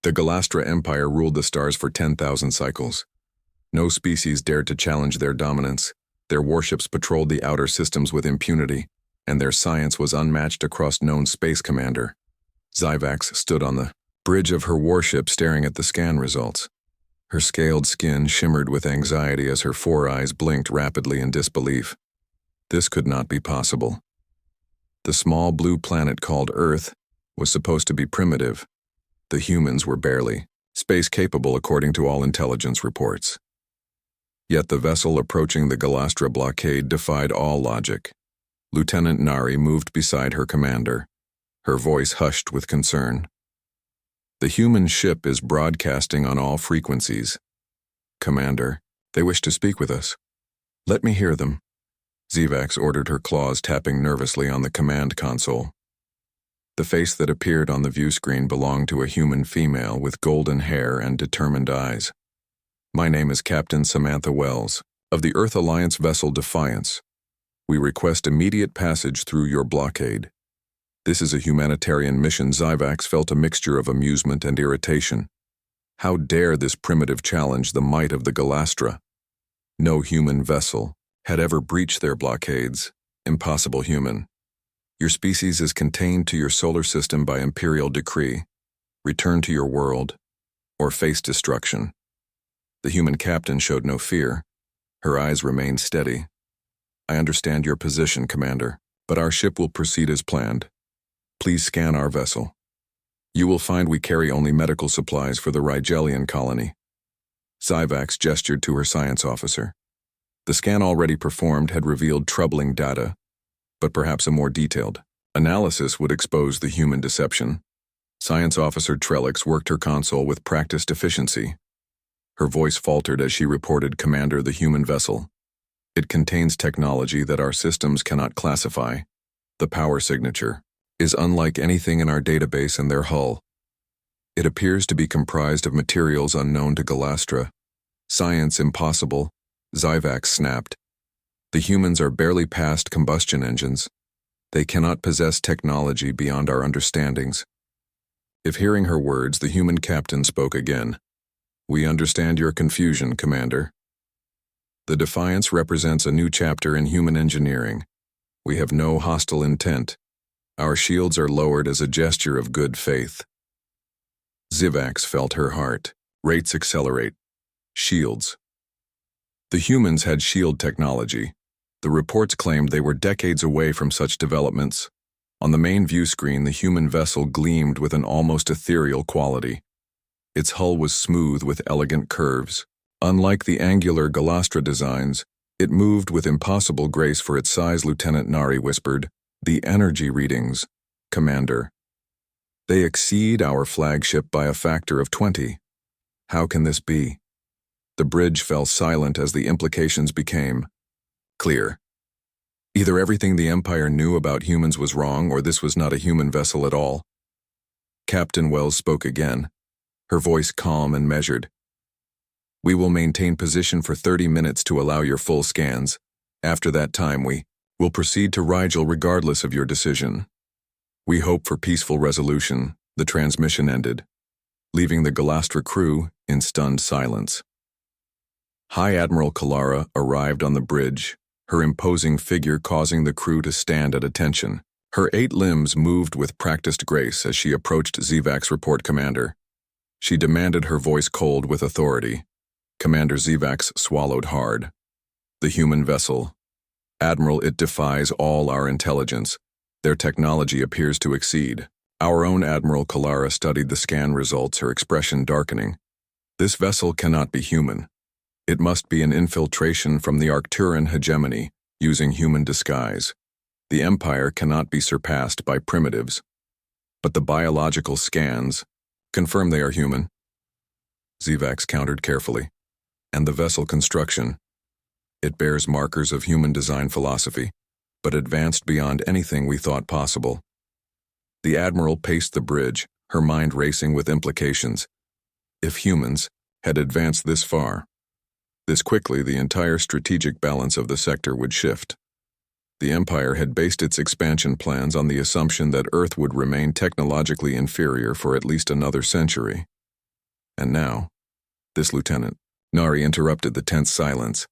The Galastra Empire ruled the stars for 10,000 cycles. No species dared to challenge their dominance. Their warships patrolled the outer systems with impunity, and their science was unmatched across known space commander. Zyvax stood on the bridge of her warship staring at the scan results. Her scaled skin shimmered with anxiety as her four eyes blinked rapidly in disbelief. This could not be possible. The small blue planet called Earth was supposed to be primitive. The humans were barely space-capable according to all intelligence reports. Yet the vessel approaching the Galastra blockade defied all logic. Lieutenant Nari moved beside her commander, her voice hushed with concern. "The human ship is broadcasting on all frequencies. Commander, they wish to speak with us. Let me hear them." Zyvax ordered, her claws tapping nervously on the command console. The face that appeared on the view screen belonged to a human female with golden hair and determined eyes. "My name is Captain Samantha Wells, of the Earth Alliance vessel Defiance. We request immediate passage through your blockade. This is a humanitarian mission." Zyvax felt a mixture of amusement and irritation. How dare this primitive challenge the might of the Galastra? No human vessel had ever breached their blockades. Impossible human. "Your species is contained to your solar system by imperial decree. Return to your world, or face destruction." The human captain showed no fear. Her eyes remained steady. "I understand your position, Commander, but our ship will proceed as planned. Please scan our vessel. You will find we carry only medical supplies for the Rigelian colony." Zyvax gestured to her science officer. The scan already performed had revealed troubling data, but perhaps a more detailed analysis would expose the human deception. Science Officer Trellix worked her console with practiced efficiency. Her voice faltered as she reported, "Commander, the human vessel. It contains technology that our systems cannot classify. The power signature is unlike anything in our database in their hull. It appears to be comprised of materials unknown to Galastra. Science impossible." Zyvax snapped. "The humans are barely past combustion engines. They cannot possess technology beyond our understandings." If hearing her words, the human captain spoke again. "We understand your confusion, Commander. The Defiance represents a new chapter in human engineering. We have no hostile intent. Our shields are lowered as a gesture of good faith." Zyvax felt her heart rates accelerate. Shields. The humans had shield technology. The reports claimed they were decades away from such developments. On the main view screen, the human vessel gleamed with an almost ethereal quality. Its hull was smooth with elegant curves. Unlike the angular Galastra designs, it moved with impossible grace for its size. Lieutenant Nari whispered, "The energy readings, Commander. They exceed our flagship by a factor of 20. How can this be?" The bridge fell silent as the implications became clear. Either everything the Empire knew about humans was wrong, or this was not a human vessel at all. Captain Wells spoke again, her voice calm and measured. "We will maintain position for 30 minutes to allow your full scans. After that time we will proceed to Rigel regardless of your decision. We hope for peaceful resolution." The transmission ended, leaving the Galastra crew in stunned silence. High Admiral Kalara arrived on the bridge, her imposing figure causing the crew to stand at attention. Her 8 limbs moved with practiced grace as she approached Zyvax. "Report, Commander." She demanded, her voice cold with authority. Commander Zyvax swallowed hard. "The human vessel. Admiral, it defies all our intelligence. Their technology appears to exceed our own." Admiral Kalara studied the scan results, her expression darkening. "This vessel cannot be human. It must be an infiltration from the Arcturan hegemony, using human disguise. The Empire cannot be surpassed by primitives. But the biological scans confirm they are human." Zyvax countered carefully. "And the vessel construction. It bears markers of human design philosophy, but advanced beyond anything we thought possible." The Admiral paced the bridge, her mind racing with implications. If humans had advanced this far, this quickly, the entire strategic balance of the sector would shift. The Empire had based its expansion plans on the assumption that Earth would remain technologically inferior for at least another century. And now, this lieutenant. Nari interrupted the tense silence.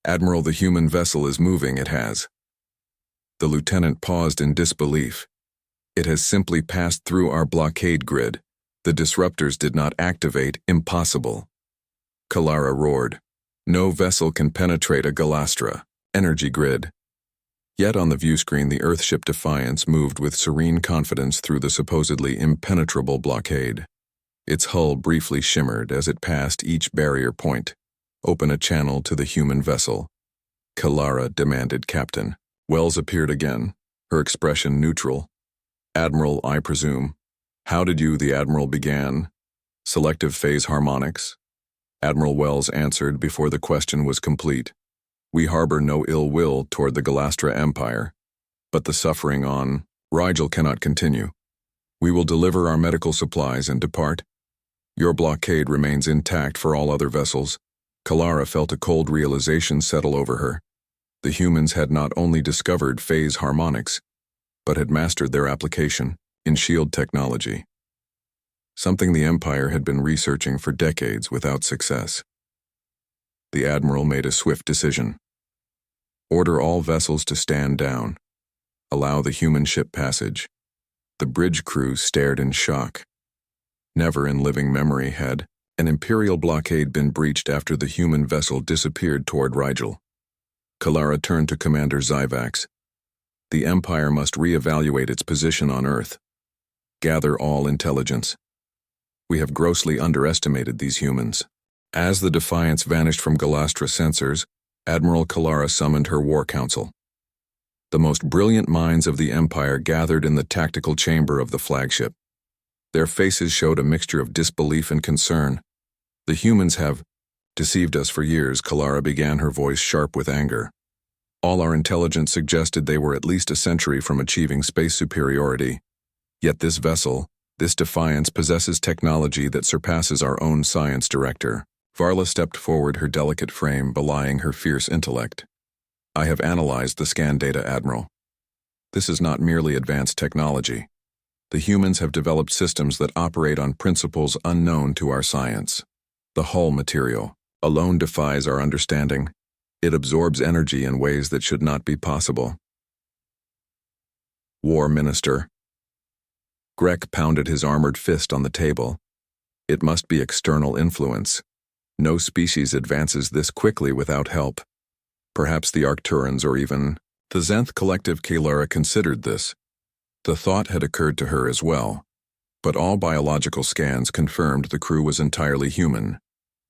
Admiral, the human vessel is moving, it has. The lieutenant paused in disbelief. It has simply passed through our blockade grid. The disruptors did not activate. Impossible. Kalara roared. No vessel can penetrate a Galastra energy grid. Yet on the view screen, the Earthship Defiance moved with serene confidence through the supposedly impenetrable blockade. Its hull briefly shimmered as it passed each barrier point. Open a channel to the human vessel. Kalara demanded, Captain. Wells appeared again, her expression neutral. Admiral, I presume. How did you, the Admiral began? Selective phase harmonics? Admiral Wells answered before the question was complete. We harbor no ill will toward the Galastra Empire, but the suffering on Rigel cannot continue. We will deliver our medical supplies and depart. Your blockade remains intact for all other vessels. Kalara felt a cold realization settle over her. The humans had not only discovered phase harmonics, but had mastered their application in shield technology. Something the Empire had been researching for decades without success. The Admiral made a swift decision. Order all vessels to stand down. Allow the human ship passage. The bridge crew stared in shock. Never in living memory had an Imperial blockade been breached after the human vessel disappeared toward Rigel. Kalara turned to Commander Zyvax. The Empire must reevaluate its position on Earth. Gather all intelligence. We have grossly underestimated these humans. As the Defiance vanished from Galastra sensors, Admiral Kalara summoned her War Council. The most brilliant minds of the Empire gathered in the tactical chamber of the flagship. Their faces showed a mixture of disbelief and concern. The humans have deceived us for years, Kalara began, her voice sharp with anger. All our intelligence suggested they were at least a century from achieving space superiority. Yet this vessel, this Defiance, possesses technology that surpasses our own science director. Varla stepped forward, her delicate frame belying her fierce intellect. I have analyzed the scan data, Admiral. This is not merely advanced technology. The humans have developed systems that operate on principles unknown to our science. The hull material alone defies our understanding. It absorbs energy in ways that should not be possible. War Minister. Grek pounded his armored fist on the table. It must be external influence. No species advances this quickly without help. Perhaps the Arcturans or even the Zenth Collective. Kalara considered this. The thought had occurred to her as well, but all biological scans confirmed the crew was entirely human,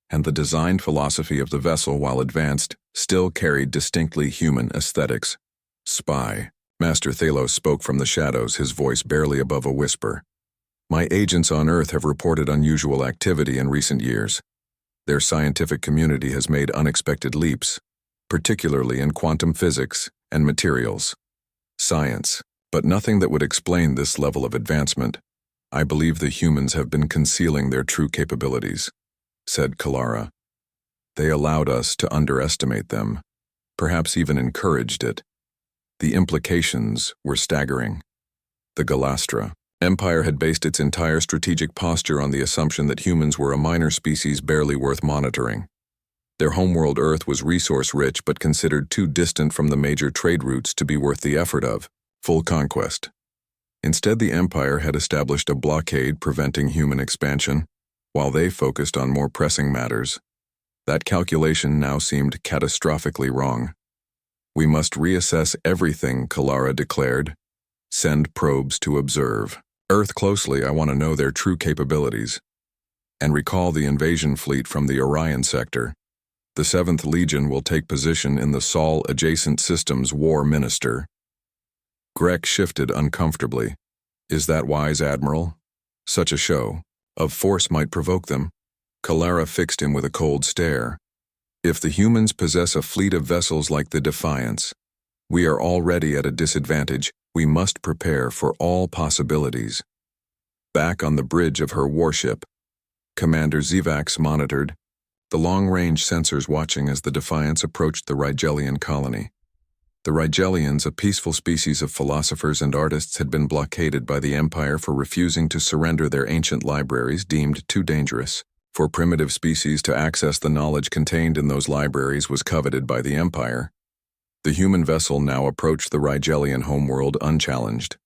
and the design philosophy of the vessel, while advanced, still carried distinctly human aesthetics. Spy. Master Thalos spoke from the shadows, his voice barely above a whisper. My agents on Earth have reported unusual activity in recent years. Their scientific community has made unexpected leaps, particularly in quantum physics and materials science, but nothing that would explain this level of advancement. I believe the humans have been concealing their true capabilities, said Kalara. They allowed us to underestimate them, perhaps even encouraged it. The implications were staggering. The Galastra Empire had based its entire strategic posture on the assumption that humans were a minor species barely worth monitoring. Their homeworld Earth was resource-rich but considered too distant from the major trade routes to be worth the effort of full conquest. Instead, the Empire had established a blockade preventing human expansion, while they focused on more pressing matters. That calculation now seemed catastrophically wrong. We must reassess everything, Kalara declared. Send probes to observe Earth closely. I want to know their true capabilities. And recall the invasion fleet from the Orion sector. The 7th Legion will take position in the Sol-adjacent systems. War Minister. Grek shifted uncomfortably. Is that wise, Admiral? Such a show of force might provoke them. Kalara fixed him with a cold stare. If the humans possess a fleet of vessels like the Defiance, we are already at a disadvantage. We must prepare for all possibilities. Back on the bridge of her warship, Commander Zyvax monitored the long-range sensors, watching as the Defiance approached the Rigelian colony. The Rigelians, a peaceful species of philosophers and artists, had been blockaded by the Empire for refusing to surrender their ancient libraries deemed too dangerous for For primitive species to access the knowledge contained in those libraries was coveted by the Empire. The human vessel now approached the Rigelian homeworld unchallenged.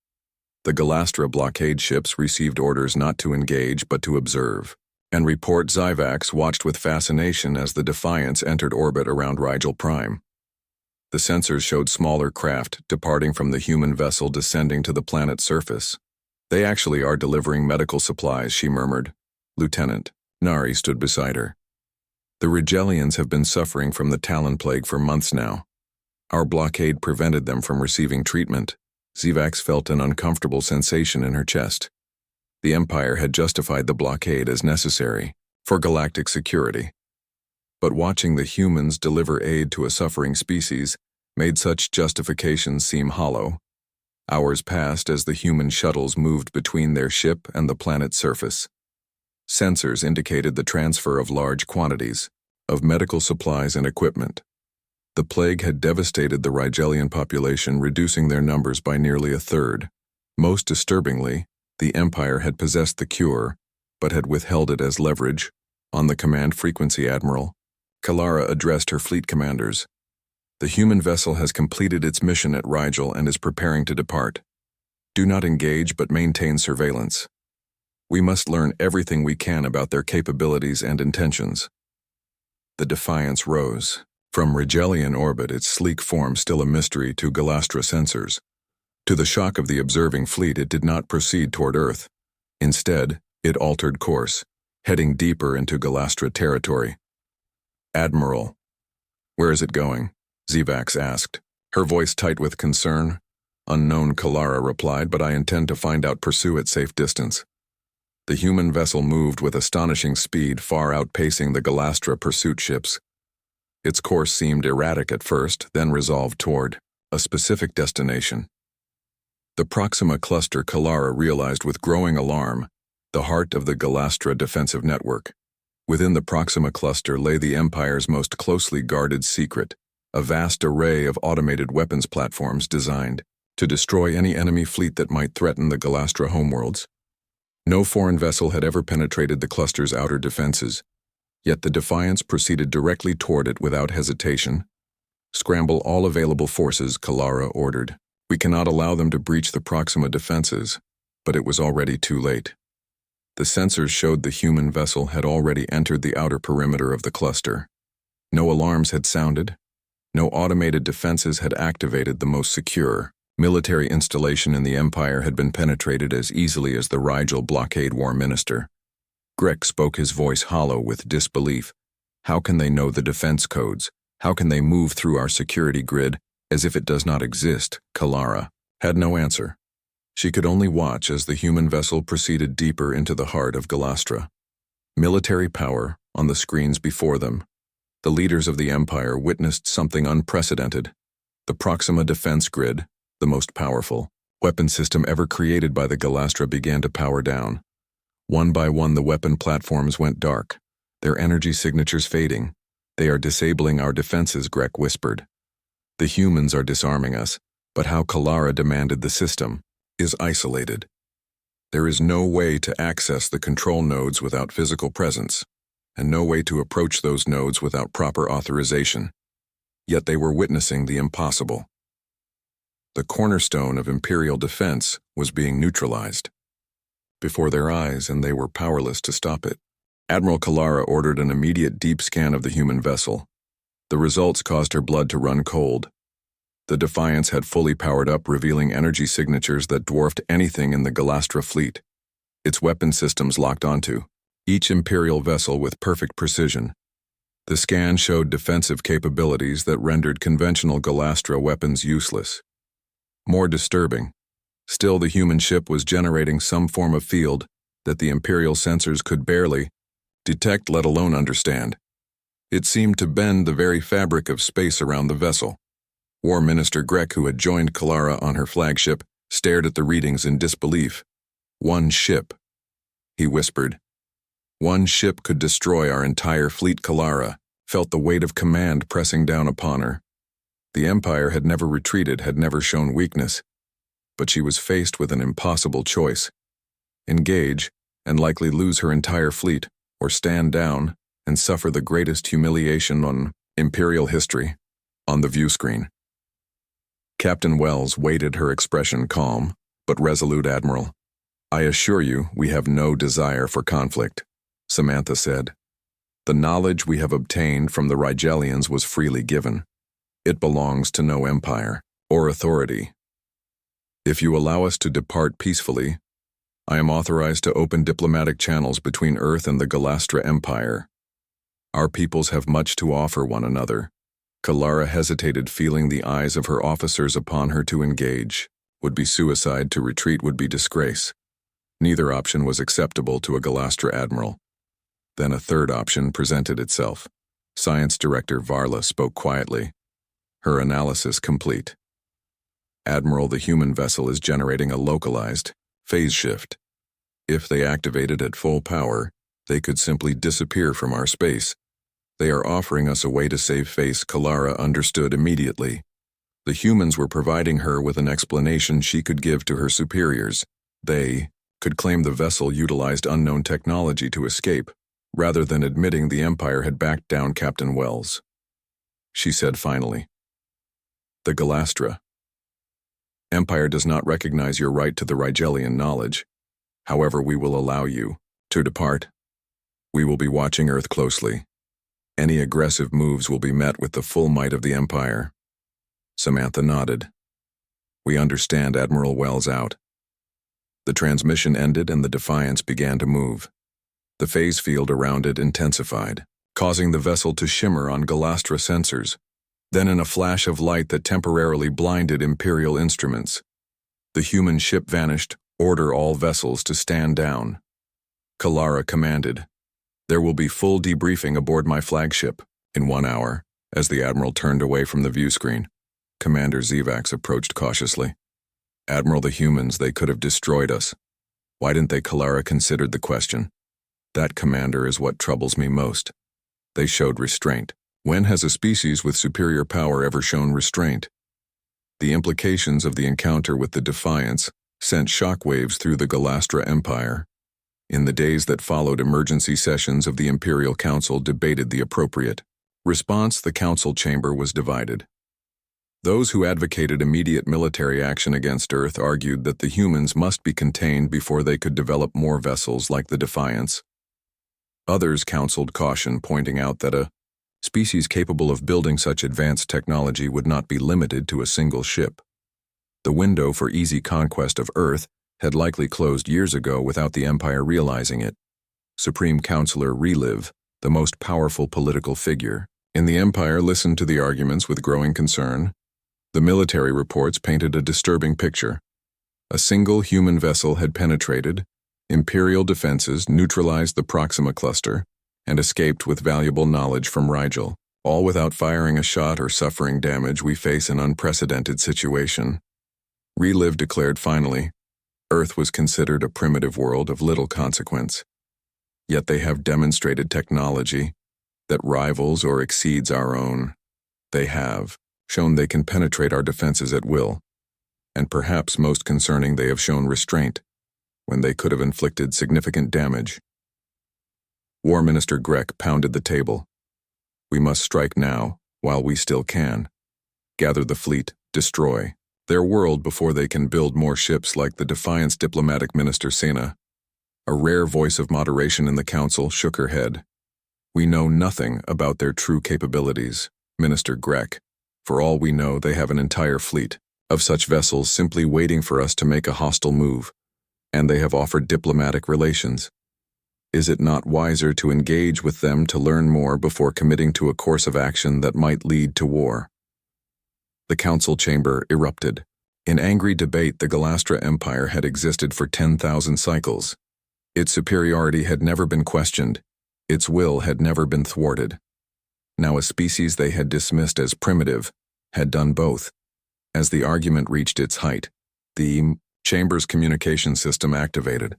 The Galastra blockade ships received orders not to engage but to observe, and report Zyvax watched with fascination as the Defiance entered orbit around Rigel Prime. The sensors showed smaller craft departing from the human vessel descending to the planet's surface. "They actually are delivering medical supplies," she murmured. "Lieutenant." Nari stood beside her. "The Rigelians have been suffering from the Talon Plague for months now. Our blockade prevented them from receiving treatment." Zyvax felt an uncomfortable sensation in her chest. The Empire had justified the blockade as necessary for galactic security. But watching the humans deliver aid to a suffering species made such justifications seem hollow. Hours passed as the human shuttles moved between their ship and the planet's surface. Sensors indicated the transfer of large quantities of medical supplies and equipment. The plague had devastated the Rigelian population, reducing their numbers by nearly a third. Most disturbingly, the Empire had possessed the cure, but had withheld it as leverage. On the command frequency, Admiral, Kalara addressed her fleet commanders. "The human vessel has completed its mission at Rigel and is preparing to depart. Do not engage but maintain surveillance. We must learn everything we can about their capabilities and intentions." The Defiance rose. From Rigelian orbit, its sleek form still a mystery to Galastra sensors. To the shock of the observing fleet, it did not proceed toward Earth. Instead, it altered course, heading deeper into Galastra territory. "Admiral, where is it going?" Zyvax asked, her voice tight with concern. "Unknown," Kalara replied, "but I intend to find out, pursue at safe distance." The human vessel moved with astonishing speed, far outpacing the Galastra pursuit ships. Its course seemed erratic at first, then resolved toward a specific destination. The Proxima cluster, Kalara realized with growing alarm, the heart of the Galastra defensive network. Within the Proxima cluster lay the Empire's most closely guarded secret, a vast array of automated weapons platforms designed to destroy any enemy fleet that might threaten the Galastra homeworlds. No foreign vessel had ever penetrated the cluster's outer defenses, yet the Defiance proceeded directly toward it without hesitation. "Scramble all available forces," Kalara ordered. "We cannot allow them to breach the Proxima defenses," but it was already too late. The sensors showed the human vessel had already entered the outer perimeter of the cluster. No alarms had sounded. No automated defenses had activated. The most secure military installation in the Empire had been penetrated as easily as the Rigel blockade war minister. Grek spoke, his voice hollow with disbelief. "How can they know the defense codes? How can they move through our security grid as if it does not exist?" Kalara had no answer. She could only watch as the human vessel proceeded deeper into the heart of Galastra. Military power on the screens before them. The leaders of the Empire witnessed something unprecedented. The Proxima defense grid, the most powerful weapon system ever created by the Galastra, began to power down. One by one, the weapon platforms went dark, their energy signatures fading. "They are disabling our defenses," Grek whispered. "The humans are disarming us, but how?" Kalara demanded. "The system is isolated. There is no way to access the control nodes without physical presence, and no way to approach those nodes without proper authorization." Yet they were witnessing the impossible. The cornerstone of Imperial defense was being neutralized before their eyes, and they were powerless to stop it. Admiral Kalara ordered an immediate deep scan of the human vessel. The results caused her blood to run cold. The Defiance had fully powered up, revealing energy signatures that dwarfed anything in the Galastra fleet. Its weapon systems locked onto each Imperial vessel with perfect precision. The scan showed defensive capabilities that rendered conventional Galastra weapons useless. More disturbing, still, the human ship was generating some form of field that the Imperial sensors could barely detect, let alone understand. It seemed to bend the very fabric of space around the vessel. War Minister Grek, who had joined Kalara on her flagship, stared at the readings in disbelief. "One ship," he whispered. "One ship could destroy our entire fleet." Kalara felt the weight of command pressing down upon her. The Empire had never retreated, had never shown weakness, but she was faced with an impossible choice: engage and likely lose her entire fleet, or stand down and suffer the greatest humiliation on Imperial history on the view screen. Captain Wells waited, her expression calm but resolute. "Admiral, I assure you we have no desire for conflict," Samantha said. "The knowledge we have obtained from the Rigelians was freely given. It belongs to no empire or authority. If you allow us to depart peacefully, I am authorized to open diplomatic channels between Earth and the Galastra Empire. Our peoples have much to offer one another." Kalara hesitated, feeling the eyes of her officers upon her. To engage would be suicide, to retreat would be disgrace. Neither option was acceptable to a Galastra admiral. Then a third option presented itself. Science Director Varla spoke quietly, her analysis complete. "Admiral, the human vessel is generating a localized phase shift. If they activated at full power, they could simply disappear from our space. They are offering us a way to save face." Kalara understood immediately. The humans were providing her with an explanation she could give to her superiors. They could claim the vessel utilized unknown technology to escape, rather than admitting the Empire had backed down. "Captain Wells," she said finally, "the Galastra Empire does not recognize your right to the Rigelian knowledge. However, we will allow you to depart. We will be watching Earth closely. Any aggressive moves will be met with the full might of the Empire." Samantha nodded. "We understand, Admiral Wells." Out. The transmission ended and the Defiance began to move. The phase field around it intensified, causing the vessel to shimmer on Galastra sensors. Then, in a flash of light that temporarily blinded Imperial instruments, the human ship vanished. "Order all vessels to stand down," Kalara commanded. "There will be full debriefing aboard my flagship in 1 hour." As the Admiral turned away from the view screen, Commander Zivax approached cautiously. "Admiral, the humans, they could have destroyed us. Why didn't they?" Kalara considered the question. "That, Commander, is what troubles me most. They showed restraint. When has a species with superior power ever shown restraint?" The implications of the encounter with the Defiance sent shockwaves through the Galastra Empire. In the days that followed, emergency sessions of the Imperial Council debated the appropriate response. The council chamber was divided. Those who advocated immediate military action against Earth argued that the humans must be contained before they could develop more vessels like the Defiance. Others counseled caution, pointing out that a species capable of building such advanced technology would not be limited to a single ship. The window for easy conquest of Earth had likely closed years ago without the Empire realizing it. Supreme Counselor Reliv, the most powerful political figure in the Empire, listened to the arguments with growing concern. The military reports painted a disturbing picture. A single human vessel had penetrated Imperial defenses, neutralized the Proxima cluster, and escaped with valuable knowledge from Rigel, all without firing a shot or suffering damage. "We face an unprecedented situation," Reliv declared finally. "Earth was considered a primitive world of little consequence. Yet they have demonstrated technology that rivals or exceeds our own. They have shown they can penetrate our defenses at will. And perhaps most concerning, they have shown restraint when they could have inflicted significant damage." War Minister Grek pounded the table. "We must strike now, while we still can. Gather the fleet, destroy their world before they can build more ships like the Defiance." Diplomatic Minister Sena, a rare voice of moderation in the council, shook her head. "We know nothing about their true capabilities, Minister Grek. For all we know, they have an entire fleet of such vessels simply waiting for us to make a hostile move, and they have offered diplomatic relations. Is it not wiser to engage with them to learn more before committing to a course of action that might lead to war?" The council chamber erupted. In angry debate, the Galastra Empire had existed for 10,000 cycles. Its superiority had never been questioned. Its will had never been thwarted. Now a species they had dismissed as primitive had done both. As the argument reached its height, the chamber's communication system activated.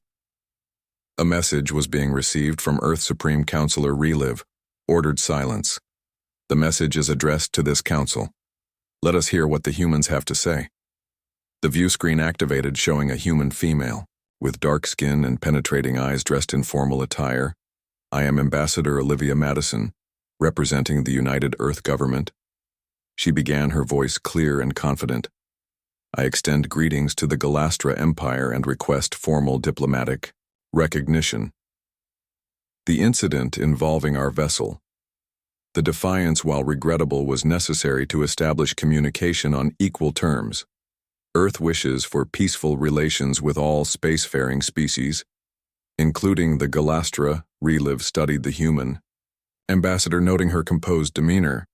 A message was being received from Earth Supreme Counselor Reliv. "Ordered silence. The message is addressed to this council. Let us hear what the humans have to say." The view screen activated, showing a human female, with dark skin and penetrating eyes, dressed in formal attire. I am Ambassador Olivia Madison, representing the United Earth Government. She began, her voice clear and confident. I extend greetings to the Galastra Empire and request formal diplomatic recognition. The incident involving our vessel. The defiance, while regrettable, was necessary to establish communication on equal terms. Earth wishes for peaceful relations with all spacefaring species, including the Galastra. Relive studied the human ambassador, noting her composed demeanor.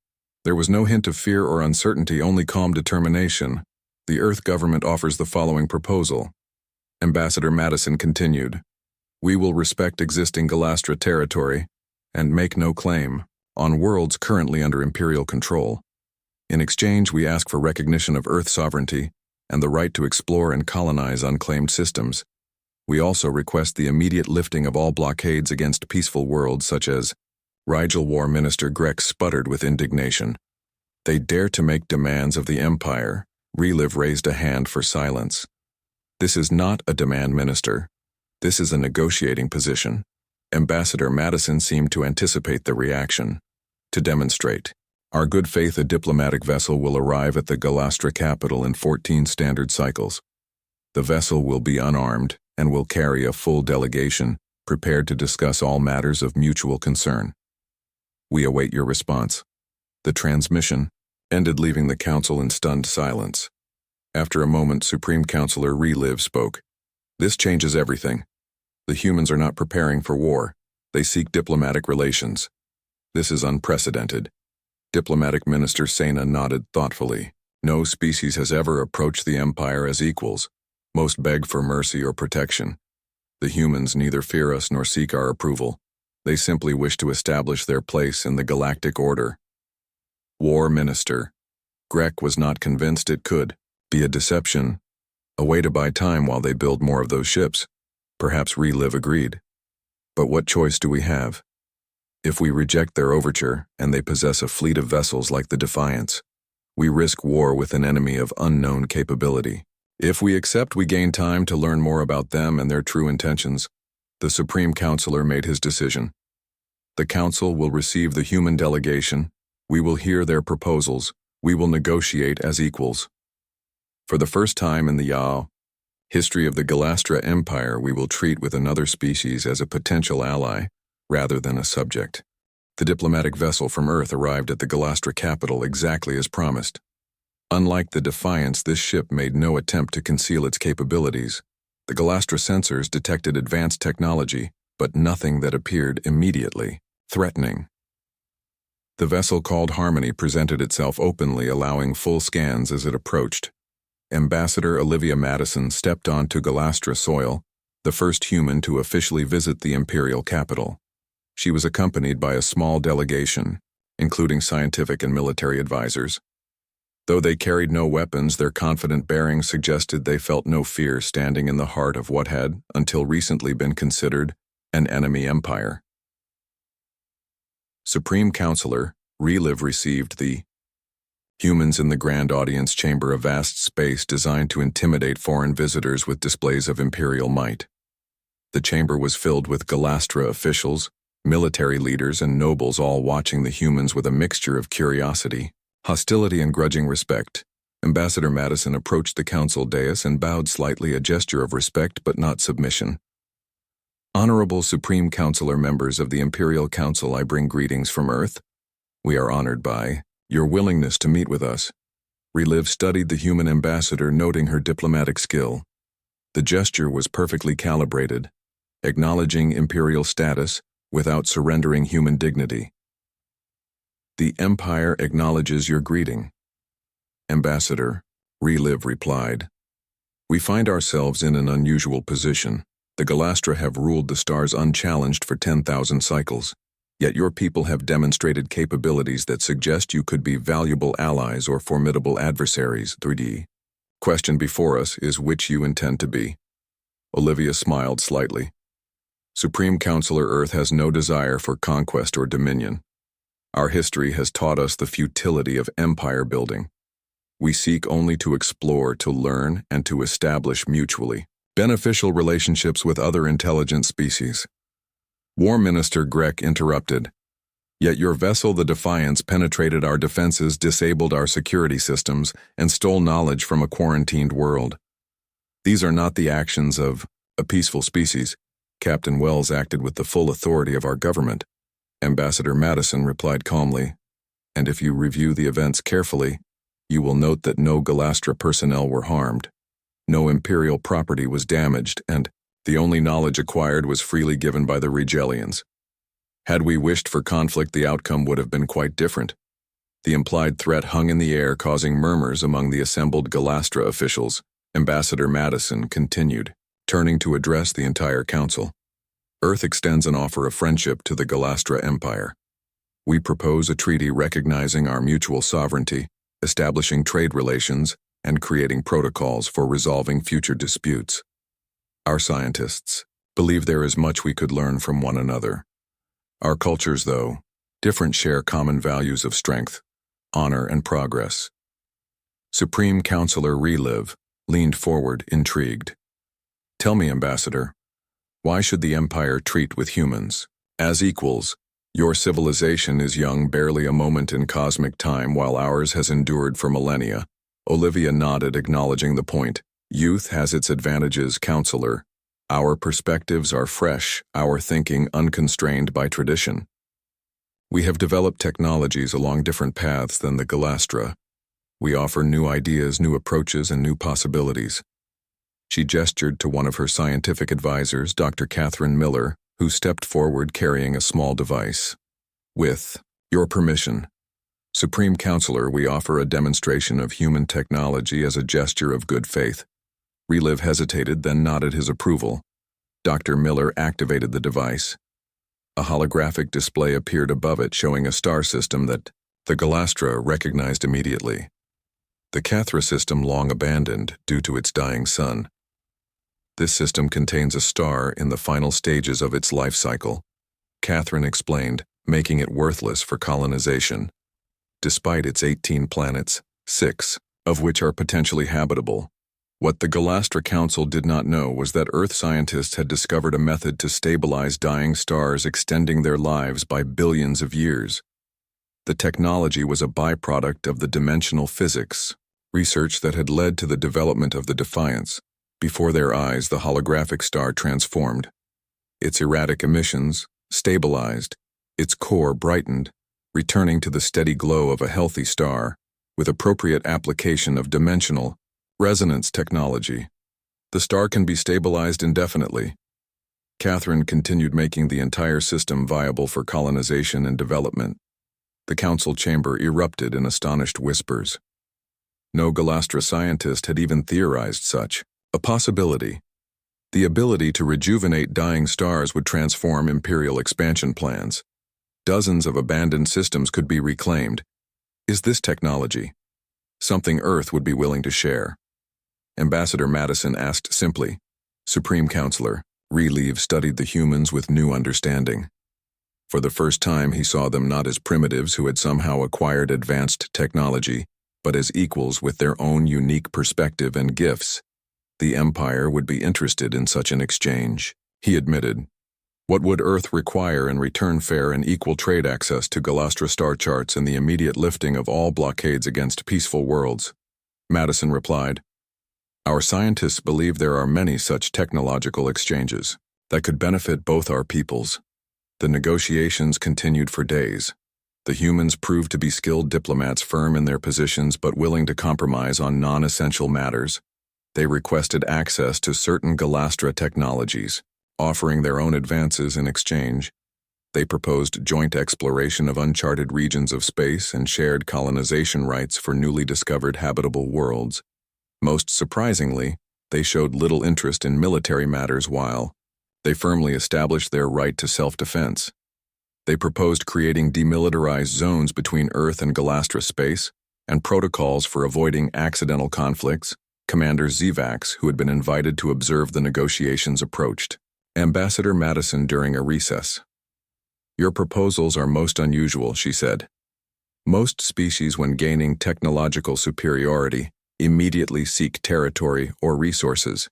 There was no hint of fear or uncertainty, only calm determination. The Earth government offers the following proposal. Ambassador Madison continued. We will respect existing Galastra territory and make no claim on worlds currently under Imperial control. In exchange, we ask for recognition of Earth sovereignty and the right to explore and colonize unclaimed systems. We also request the immediate lifting of all blockades against peaceful worlds such as HFY War. Minister Grek sputtered with indignation. They dare to make demands of the Empire. Relive raised a hand for silence. This is not a demand, Minister. This is a negotiating position. Ambassador Madison seemed to anticipate the reaction. To demonstrate our good faith, a diplomatic vessel will arrive at the Galastra capital in 14 standard cycles. The vessel will be unarmed and will carry a full delegation, prepared to discuss all matters of mutual concern. We await your response. The transmission ended, leaving the council in stunned silence. After a moment, Supreme Counselor Relive spoke. This changes everything. The humans are not preparing for war. They seek diplomatic relations. This is unprecedented. Diplomatic Minister Sena nodded thoughtfully. No species has ever approached the Empire as equals. Most beg for mercy or protection. The humans neither fear us nor seek our approval. They simply wish to establish their place in the galactic order. War Minister. Grek was not convinced it could be a deception, a way to buy time while they build more of those ships. Perhaps Relive agreed. But what choice do we have? If we reject their overture and they possess a fleet of vessels like the Defiance, we risk war with an enemy of unknown capability. If we accept, we gain time to learn more about them and their true intentions. The Supreme Counselor made his decision. The Council will receive the human delegation. We will hear their proposals. We will negotiate as equals. For the first time in the history of the Galastra Empire, we will treat with another species as a potential ally, rather than a subject. The diplomatic vessel from Earth arrived at the Galastra capital exactly as promised. Unlike the Defiance, this ship made no attempt to conceal its capabilities. The Galastra sensors detected advanced technology, but nothing that appeared immediately threatening. The vessel called Harmony presented itself openly, allowing full scans as it approached. Ambassador Olivia Madison stepped onto Galastra soil, the first human to officially visit the Imperial capital. She was accompanied by a small delegation, including scientific and military advisors. Though they carried no weapons, their confident bearing suggested they felt no fear standing in the heart of what had, until recently, been considered an enemy empire. Supreme Counselor Relive received the humans in the grand audience chamber, a vast space designed to intimidate foreign visitors with displays of imperial might. The chamber was filled with Galastra officials, military leaders, and nobles, all watching the humans with a mixture of curiosity, hostility, and grudging respect. Ambassador Madison approached the council dais and bowed slightly, a gesture of respect but not submission. Honorable Supreme Counselor, members of the Imperial Council, I bring greetings from Earth. We are honored by your willingness to meet with us. Relive studied the human ambassador, noting her diplomatic skill. The gesture was perfectly calibrated, acknowledging imperial status without surrendering human dignity. The Empire acknowledges your greeting. Ambassador, Relive replied. We find ourselves in an unusual position. The Galastra have ruled the stars unchallenged for 10,000 cycles, yet your people have demonstrated capabilities that suggest you could be valuable allies or formidable adversaries. 3D. Question before us is which you intend to be. Olivia smiled slightly. Supreme Counselor, Earth has no desire for conquest or dominion. Our history has taught us the futility of empire building. We seek only to explore, to learn, and to establish mutually beneficial relationships with other intelligent species. War Minister Grek interrupted. Yet your vessel, the Defiance, penetrated our defenses, disabled our security systems, and stole knowledge from a quarantined world. These are not the actions of a peaceful species. Captain Wells acted with the full authority of our government. Ambassador Madison replied calmly, and if you review the events carefully, you will note that no Galastra personnel were harmed. No Imperial property was damaged, and the only knowledge acquired was freely given by the Regelians. Had we wished for conflict, the outcome would have been quite different. The implied threat hung in the air, causing murmurs among the assembled Galastra officials. Ambassador Madison continued, turning to address the entire council. Earth extends an offer of friendship to the Galastra Empire. We propose a treaty recognizing our mutual sovereignty, establishing trade relations, and creating protocols for resolving future disputes. Our scientists believe there is much we could learn from one another. Our cultures, though, different, share common values of strength, honor, and progress. Supreme Counselor Relive leaned forward, intrigued. Tell me, Ambassador, why should the Empire treat with humans as equals? Your civilization is young, barely a moment in cosmic time, while ours has endured for millennia. Olivia nodded, acknowledging the point. Youth has its advantages, Counselor. Our perspectives are fresh, our thinking unconstrained by tradition. We have developed technologies along different paths than the Galastra. We offer new ideas, new approaches, and new possibilities. She gestured to one of her scientific advisors, Dr. Catherine Miller, who stepped forward carrying a small device. With your permission, Supreme Counselor, we offer a demonstration of human technology as a gesture of good faith. Relive hesitated, then nodded his approval. Dr. Miller activated the device. A holographic display appeared above it, showing a star system that the Galastra recognized immediately. The Cathra system, long abandoned due to its dying sun. This system contains a star in the final stages of its life cycle, Catherine explained, making it worthless for colonization. Despite its 18 planets, 6 of which are potentially habitable, what the Galastra Council did not know was that Earth scientists had discovered a method to stabilize dying stars, extending their lives by billions of years. The technology was a byproduct of the dimensional physics, research that had led to the development of the Defiance. Before their eyes, the holographic star transformed. Its erratic emissions stabilized, its core brightened, returning to the steady glow of a healthy star, with appropriate application of dimensional resonance technology. The star can be stabilized indefinitely. Catherine continued, making the entire system viable for colonization and development. The council chamber erupted in astonished whispers. No Galastra scientist had even theorized such a possibility. The ability to rejuvenate dying stars would transform Imperial expansion plans. Dozens of abandoned systems could be reclaimed. Is this technology something Earth would be willing to share? Ambassador Madison asked simply. Supreme Counselor Relieve studied the humans with new understanding. For the first time, he saw them not as primitives who had somehow acquired advanced technology, but as equals with their own unique perspective and gifts. The Empire would be interested in such an exchange, he admitted. What would Earth require in return? Fair and equal trade, access to Galastra star charts, and the immediate lifting of all blockades against peaceful worlds. Madison replied, Our scientists believe there are many such technological exchanges that could benefit both our peoples. The negotiations continued for days. The humans proved to be skilled diplomats, firm in their positions but willing to compromise on non-essential matters. They requested access to certain Galastra technologies, offering their own advances in exchange. They proposed joint exploration of uncharted regions of space and shared colonization rights for newly discovered habitable worlds. Most surprisingly, they showed little interest in military matters while they firmly established their right to self-defense. They proposed creating demilitarized zones between Earth and Galastra space and protocols for avoiding accidental conflicts. Commander Zivax, who had been invited to observe the negotiations, approached Ambassador Madison during a recess. Your proposals are most unusual, she said. Most species, when gaining technological superiority, immediately seek territory or resources.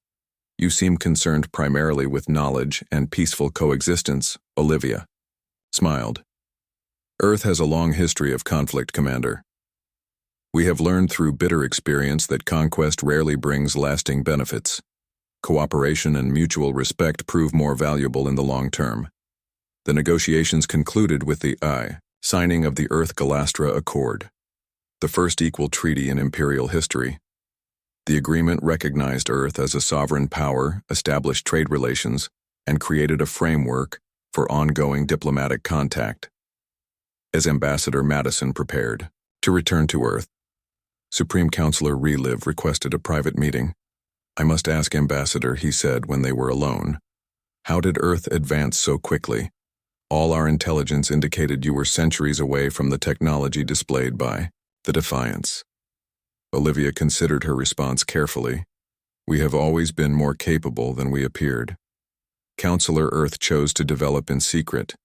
You seem concerned primarily with knowledge and peaceful coexistence, Olivia smiled. Earth has a long history of conflict, Commander. We have learned through bitter experience that conquest rarely brings lasting benefits. Cooperation and mutual respect prove more valuable in the long term. The negotiations concluded with the signing of the Earth-Galastra Accord, the first equal treaty in Imperial history. The agreement recognized Earth as a sovereign power, established trade relations, and created a framework for ongoing diplomatic contact. As Ambassador Madison prepared to return to Earth, Supreme Counselor Relive requested a private meeting. I must ask, Ambassador, he said when they were alone. How did Earth advance so quickly? All our intelligence indicated you were centuries away from the technology displayed by the Defiance. Olivia considered her response carefully. We have always been more capable than we appeared. Counselor Earth chose to develop in secret,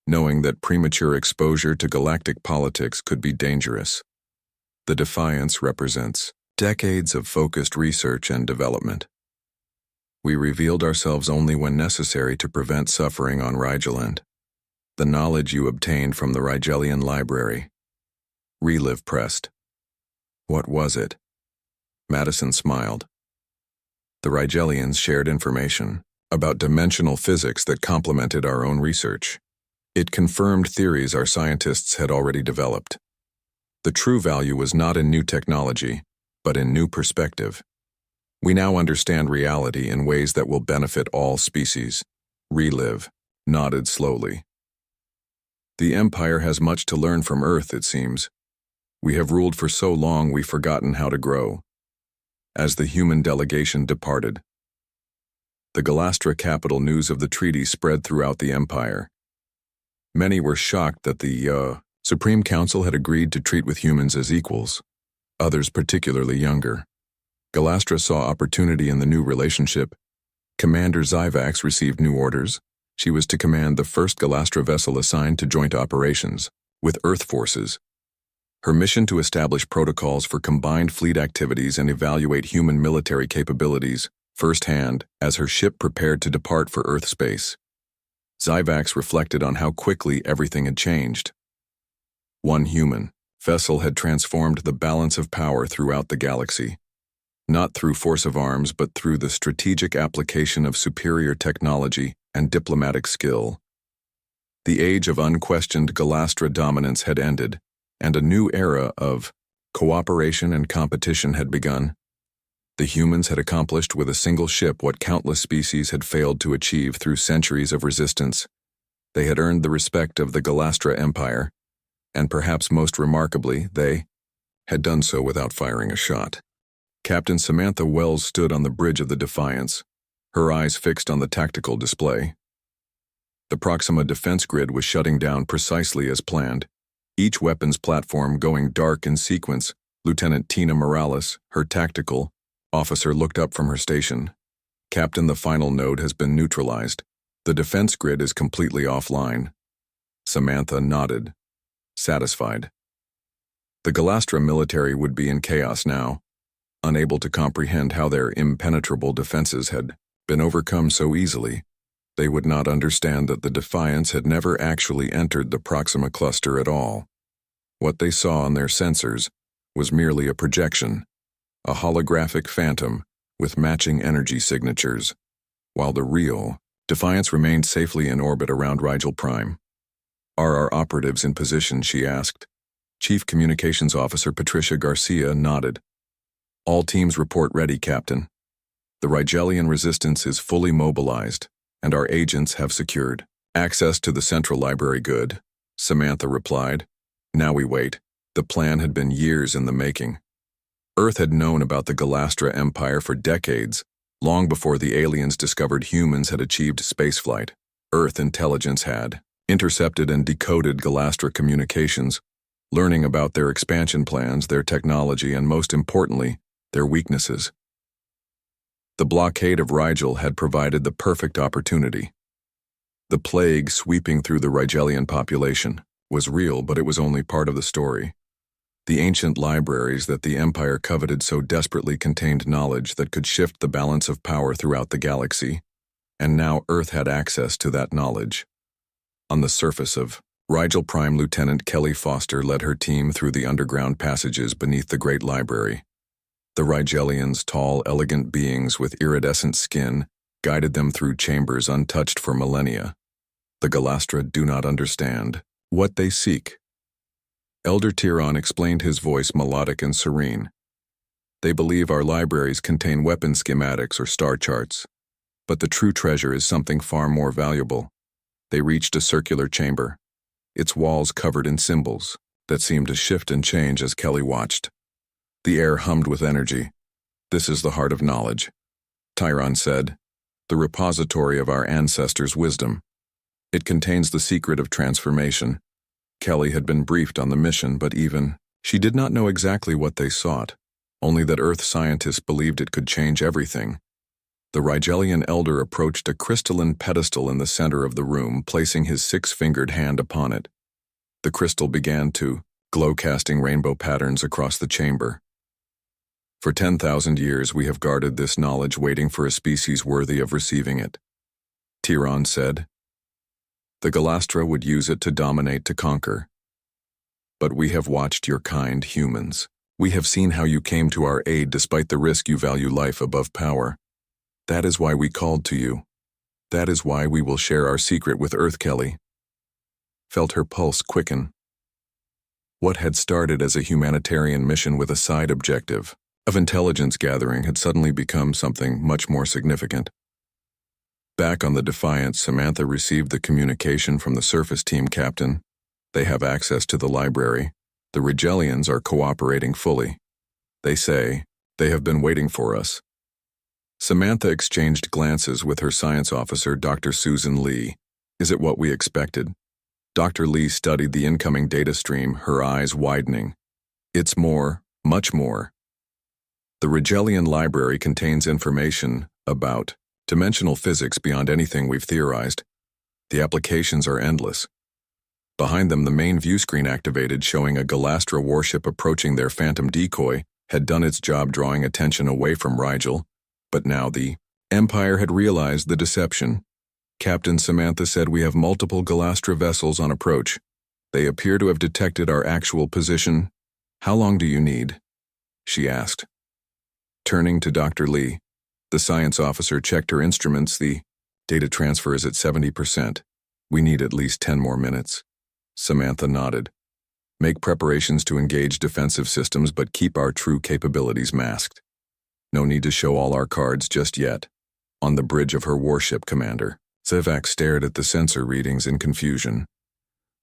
knowing that premature exposure to galactic politics could be dangerous. The Defiance represents decades of focused research and development. We revealed ourselves only when necessary to prevent suffering on Rigeland. The knowledge you obtained from the Rigelian library. Relive pressed. What was it? Madison smiled. The Rigelians shared information about dimensional physics that complemented our own research. It confirmed theories our scientists had already developed. The true value was not in new technology, but in new perspective. We now understand reality in ways that will benefit all species. Relive nodded slowly. The Empire has much to learn from Earth, it seems. We have ruled for so long we've forgotten how to grow. As the human delegation departed, the Galastra capital news of the treaty spread throughout the Empire. Many were shocked that the Supreme Council had agreed to treat with humans as equals, others particularly younger. Galastra saw opportunity in the new relationship. Commander Zyvax received new orders. She was to command the first Galastra vessel assigned to joint operations with Earth forces. Her mission to establish protocols for combined fleet activities and evaluate human military capabilities firsthand as her ship prepared to depart for Earth space. Zyvax reflected on how quickly everything had changed. One human vessel had transformed the balance of power throughout the galaxy, not through force of arms but through the strategic application of superior technology and diplomatic skill. The age of unquestioned Galastra dominance had ended, and a new era of cooperation and competition had begun. The humans had accomplished with a single ship what countless species had failed to achieve through centuries of resistance. They had earned the respect of the Galastra Empire, and perhaps most remarkably, they had done so without firing a shot. Captain Samantha Wells stood on the bridge of the Defiance, her eyes fixed on the tactical display. The Proxima defense grid was shutting down precisely as planned, each weapons platform going dark in sequence. Lieutenant Tina Morales, her tactical officer, looked up from her station. Captain, the final node has been neutralized. The defense grid is completely offline. Samantha nodded, satisfied. The Galastra military would be in chaos now, unable to comprehend how their impenetrable defenses had been overcome so easily. They would not understand that the Defiance had never actually entered the Proxima cluster at all. What they saw on their sensors was merely a projection, a holographic phantom with matching energy signatures, while the real Defiance remained safely in orbit around Rigel Prime. Are our operatives in position? She asked. Chief Communications Officer Patricia Garcia nodded. All teams report ready, Captain. The Rigelian resistance is fully mobilized, and our agents have secured access to the central library. Good, Samantha replied. Now we wait. The plan had been years in the making. Earth had known about the Galastra Empire for decades, long before the aliens discovered humans had achieved spaceflight. Earth intelligence had intercepted and decoded Galastra communications, learning about their expansion plans, their technology, and most importantly, their weaknesses. The blockade of Rigel had provided the perfect opportunity. The plague sweeping through the Rigelian population was real, but it was only part of the story. The ancient libraries that the Empire coveted so desperately contained knowledge that could shift the balance of power throughout the galaxy, and now Earth had access to that knowledge. On the surface of Rigel Prime, Lieutenant Kelly Foster led her team through the underground passages beneath the Great Library. The Rigelians, tall, elegant beings with iridescent skin, guided them through chambers untouched for millennia. The Galastra do not understand what they seek. Elder Tyron explained, his voice melodic and serene. They believe our libraries contain weapon schematics or star charts, but the true treasure is something far more valuable. They reached a circular chamber, its walls covered in symbols that seemed to shift and change as Kelly watched. The air hummed with energy. "This is the heart of knowledge," Tyron said, "the repository of our ancestors' wisdom. It contains the secret of transformation." Kelly had been briefed on the mission, but she did not know exactly what they sought, only that Earth scientists believed it could change everything. The Rigelian elder approached a crystalline pedestal in the center of the room, placing his six-fingered hand upon it. The crystal began to glow, casting rainbow patterns across the chamber. "For 10,000 years we have guarded this knowledge, waiting for a species worthy of receiving it," Tyron said. "The Galastra would use it to dominate, to conquer. But we have watched your kind, humans. We have seen how you came to our aid despite the risk. You value life above power. That is why we called to you. That is why we will share our secret with Earth." Kelly felt her pulse quicken. What had started as a humanitarian mission with a side objective of intelligence gathering had suddenly become something much more significant. Back on the Defiance, Samantha received the communication from the surface team captain. "They have access to the library. The Rigelians are cooperating fully. They say they have been waiting for us." Samantha exchanged glances with her science officer, Dr. Susan Lee. "Is it what we expected?" Dr. Lee studied the incoming data stream, her eyes widening. "It's more, much more. The Rigelian library contains information about dimensional physics beyond anything we've theorized. The applications are endless." Behind them, the main view screen activated, showing a Galastra warship approaching. Their phantom decoy had done its job, drawing attention away from Rigel, but now the Empire had realized the deception. "Captain," Samantha said, "we have multiple Galastra vessels on approach. They appear to have detected our actual position. How long do you need?" she asked. Turning to Dr. Lee, the science officer checked her instruments. "The data transfer is at 70%. We need at least 10 more minutes." Samantha nodded. "Make preparations to engage defensive systems, but keep our true capabilities masked. No need to show all our cards just yet." On the bridge of her warship, Commander Zivak stared at the sensor readings in confusion.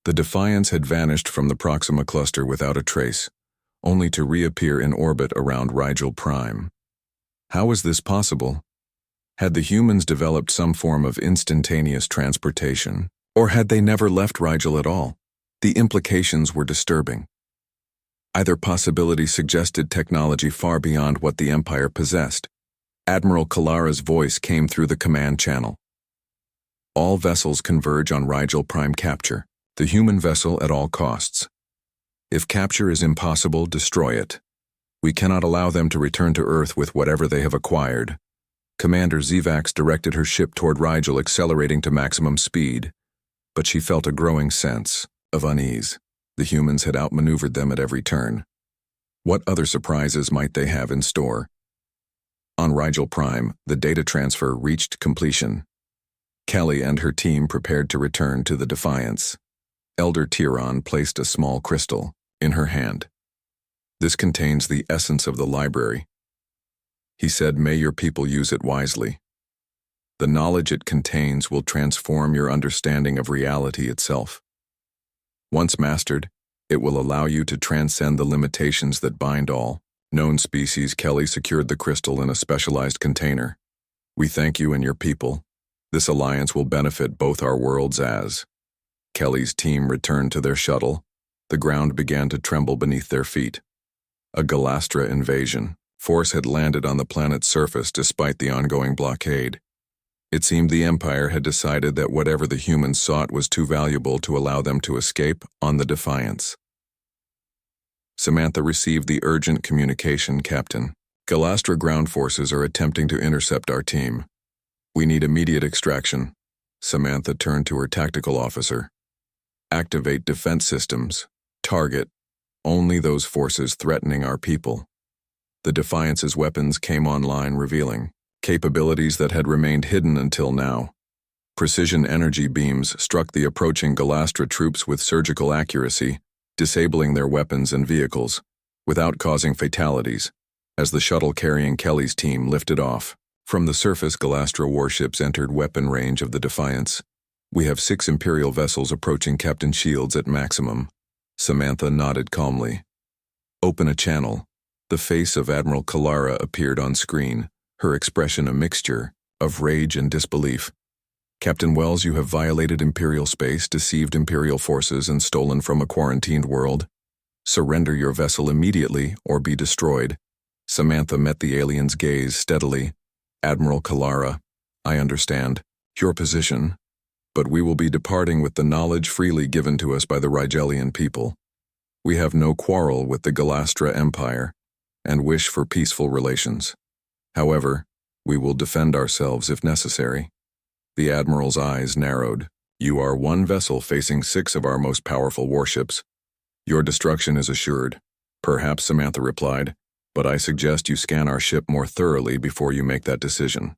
The Defiance had vanished from the Proxima cluster without a trace, only to reappear in orbit around Rigel Prime. How was this possible? Had the humans developed some form of instantaneous transportation, or had they never left Rigel at all? The implications were disturbing. Either possibility suggested technology far beyond what the Empire possessed. Admiral Kalara's voice came through the command channel. "All vessels converge on Rigel Prime. Capture the human vessel at all costs. If capture is impossible, destroy it. We cannot allow them to return to Earth with whatever they have acquired." Commander Zivax directed her ship toward Rigel, accelerating to maximum speed, but she felt a growing sense of unease. The humans had outmaneuvered them at every turn. What other surprises might they have in store? On Rigel Prime, the data transfer reached completion. Kelly and her team prepared to return to the Defiance. Elder Tyron placed a small crystal in her hand. "This contains the essence of the library," he said. "May your people use it wisely. The knowledge it contains will transform your understanding of reality itself. Once mastered, it will allow you to transcend the limitations that bind all known species." Kelly secured the crystal in a specialized container. "We thank you and your people. This alliance will benefit both our worlds." As Kelly's team returned to their shuttle, the ground began to tremble beneath their feet. A Galastra invasion force had landed on the planet's surface despite the ongoing blockade. It seemed the Empire had decided that whatever the humans sought was too valuable to allow them to escape on the Defiance. Samantha received the urgent communication, Captain. Galastra ground forces are attempting to intercept our team. We need immediate extraction. Samantha turned to her tactical officer. Activate defense systems. Target only those forces threatening our people. The Defiance's weapons came online, revealing capabilities that had remained hidden until now. Precision energy beams struck the approaching Galastra troops with surgical accuracy, disabling their weapons and vehicles, without causing fatalities, as the shuttle carrying Kelly's team lifted off. From the surface, Galastra warships entered weapon range of the Defiance. We have 6 Imperial vessels approaching Captain Shields at maximum. Samantha nodded calmly. Open a channel. The face of Admiral Kalara appeared on screen, her expression a mixture of rage and disbelief. Captain Wells, you have violated Imperial space, deceived Imperial forces, and stolen from a quarantined world. Surrender your vessel immediately or be destroyed. Samantha met the alien's gaze steadily. Admiral Kalara, I understand your position, but we will be departing with the knowledge freely given to us by the Rigelian people. We have no quarrel with the Galastra Empire and wish for peaceful relations. However, we will defend ourselves if necessary. The Admiral's eyes narrowed. You are one vessel facing 6 of our most powerful warships. Your destruction is assured. Perhaps, Samantha replied, but I suggest you scan our ship more thoroughly before you make that decision.